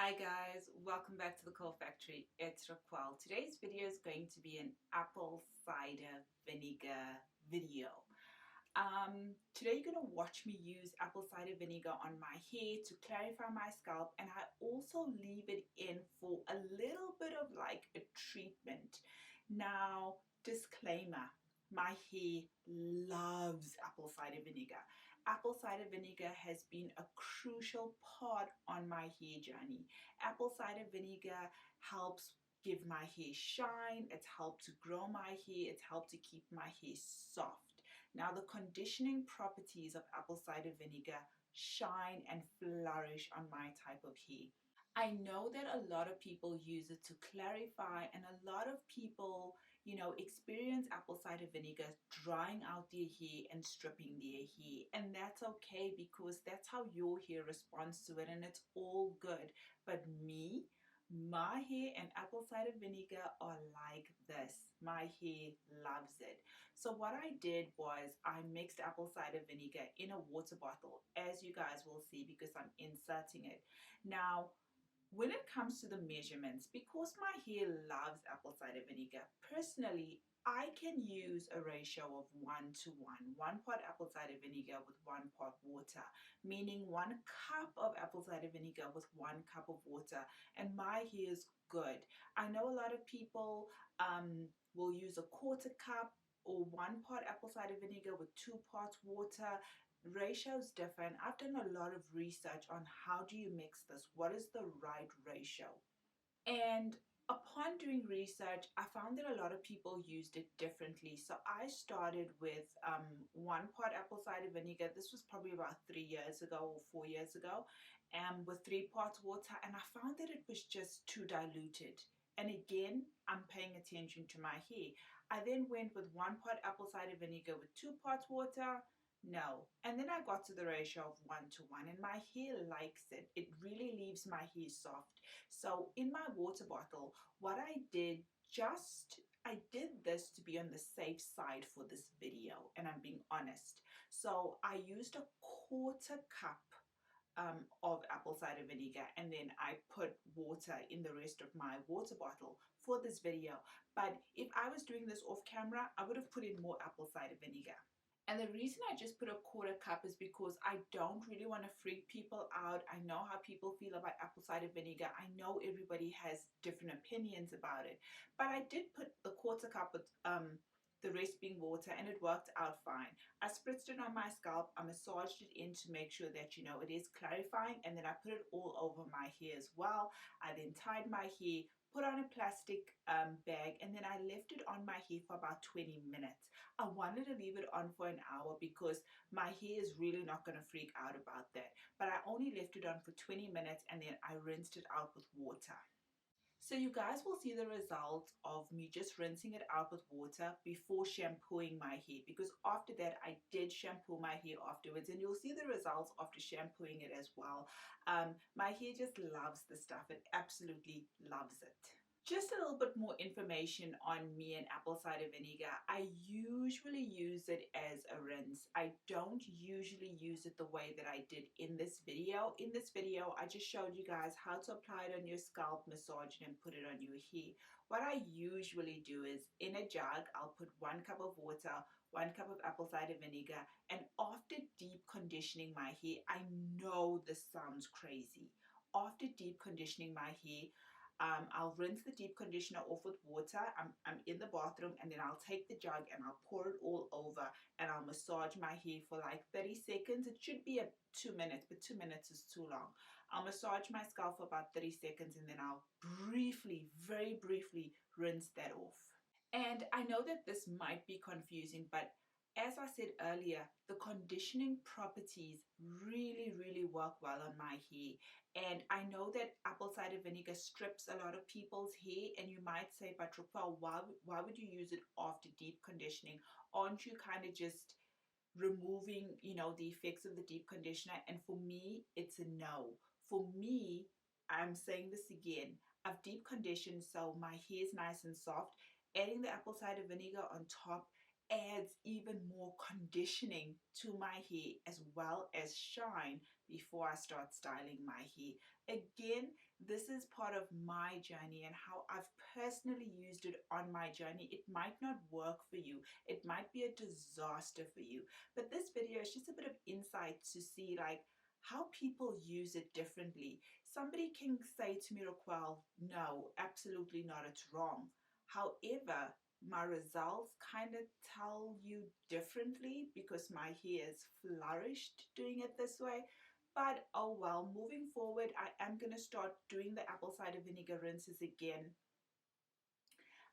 Hi guys, welcome back to the Coal Factory. It's Raquel. Today's video is going to be an apple cider vinegar video. Today you're going to watch me use apple cider vinegar on my hair to clarify my scalp, and I also leave it in for a little bit of like a treatment. Now, disclaimer. My hair loves apple cider vinegar. Apple cider vinegar has been a crucial part on my hair journey. Apple cider vinegar helps give my hair shine, it's helped to grow my hair, it's helped to keep my hair soft. Now, the conditioning properties of apple cider vinegar shine and flourish on my type of hair. I know that a lot of people use it to clarify, and a lot of people, experience apple cider vinegar drying out their hair and stripping their hair. And that's okay because that's how your hair responds to it, and it's all good. But my hair and apple cider vinegar are like this. My hair loves it. So what I did was I mixed apple cider vinegar in a water bottle, as you guys will see because I'm inserting it. Now, when it comes to the measurements, because my hair loves apple cider vinegar, personally, I can use a ratio of 1:1, 1 pot apple cider vinegar with 1 pot water, meaning 1 cup of apple cider vinegar with 1 cup of water, and my hair is good. I know a lot of people will use a 1/4 cup or 1 pot apple cider vinegar with 2 parts water. Ratios differ, and I've done a lot of research on how do you mix this, what is the right ratio. And upon doing research, I found that a lot of people used it differently. So I started with 1 pot apple cider vinegar. This was probably about 3 years ago or 4 years ago, and with 3 parts water, and I found that it was just too diluted. And again, I'm paying attention to my hair. I then went with 1 pot apple cider vinegar with 2 parts water. No. And then I got to the ratio of 1:1, and my hair likes it. It really leaves my hair soft. So in my water bottle, what I did this to be on the safe side for this video, and I'm being honest. So I used a 1/4 cup of apple cider vinegar, and then I put water in the rest of my water bottle for this video. But if I was doing this off camera, I would have put in more apple cider vinegar. And the reason I just put a 1/4 cup is because I don't really want to freak people out. I know how people feel about apple cider vinegar. I know everybody has different opinions about it. But I did put the 1/4 cup with the rest being water, and it worked out fine. I spritzed it on my scalp. I massaged it in to make sure that, it is clarifying, and then I put it all over my hair as well. I then tied my hair, put on a plastic bag, and then I left it on my hair for about 20 minutes. I wanted to leave it on for an hour because my hair is really not going to freak out about that. But I only left it on for 20 minutes, and then I rinsed it out with water. So you guys will see the results of me just rinsing it out with water before shampooing my hair, because after that I did shampoo my hair afterwards, and you'll see the results after shampooing it as well. My hair just loves the stuff. It absolutely loves it. Just a little bit more information on me and apple cider vinegar. I usually use it as a rinse. I don't usually use it the way that I did in this video. In this video, I just showed you guys how to apply it on your scalp, massage it, and put it on your hair. What I usually do is in a jug, I'll put 1 cup of water, 1 cup of apple cider vinegar, and after deep conditioning my hair, I know this sounds crazy. After deep conditioning my hair, I'll rinse the deep conditioner off with water. I'm in the bathroom, and then I'll take the jug and I'll pour it all over, and I'll massage my hair for like 30 seconds. It should be 2 minutes, but 2 minutes is too long. I'll massage my scalp for about 30 seconds, and then I'll briefly, very briefly rinse that off. And I know that this might be confusing, but as I said earlier, the conditioning properties really, really work well on my hair. And I know that apple cider vinegar strips a lot of people's hair, and you might say, but Raquel, why would you use it after deep conditioning? Aren't you kind of just removing, the effects of the deep conditioner? And for me, it's a no. For me, I'm saying this again, I've deep conditioned so my hair is nice and soft. Adding the apple cider vinegar on top adds even more conditioning to my hair as well as shine before I start styling my hair. Again, this is part of my journey and how I've personally used it on my journey. It might not work for you. It might be a disaster for you. But this video is just a bit of insight to see like how people use it differently. Somebody can say to me, Raquel, no, absolutely not, it's wrong. However, my results kind of tell you differently because my hair has flourished doing it this way. But oh well, moving forward, I am going to start doing the apple cider vinegar rinses again.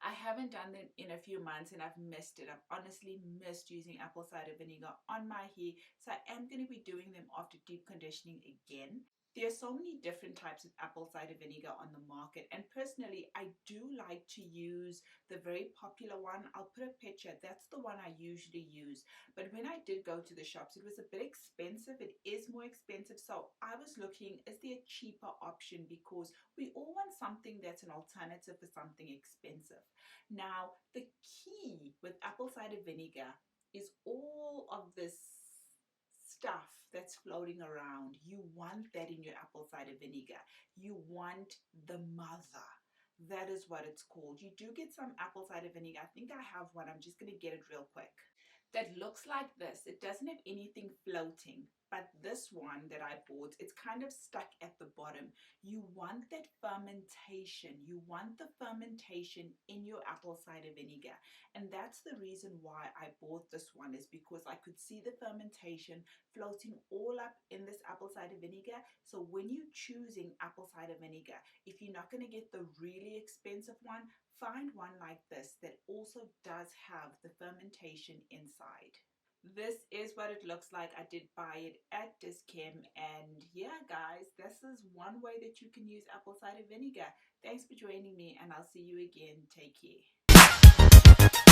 I haven't done them in a few months and I've missed it. I've honestly missed using apple cider vinegar on my hair. So I am going to be doing them after deep conditioning again. There are so many different types of apple cider vinegar on the market, and personally I do like to use the very popular one. I'll put a picture. That's the one I usually use. But when I did go to the shops, it was a bit expensive. It is more expensive. So I was looking, is there a cheaper option? Because we all want something that's an alternative for something expensive. Now, the key with apple cider vinegar is all of this stuff that's floating around. You want that in your apple cider vinegar. You want the mother. That is what it's called. You do get some apple cider vinegar. I think I have one. I'm just going to get it real quick. That looks like this. It doesn't have anything floating. But this one that I bought, it's kind of stuck at the bottom. You want that fermentation. You want the fermentation in your apple cider vinegar. And that's the reason why I bought this one, is because I could see the fermentation floating all up in this apple cider vinegar. So when you're choosing apple cider vinegar, if you're not going to get the really expensive one, find one like this that also does have the fermentation inside. This is what it looks like. I did buy it at Dischem, and yeah guys, this is one way that you can use apple cider vinegar. Thanks for joining me, and I'll see you again. Take care.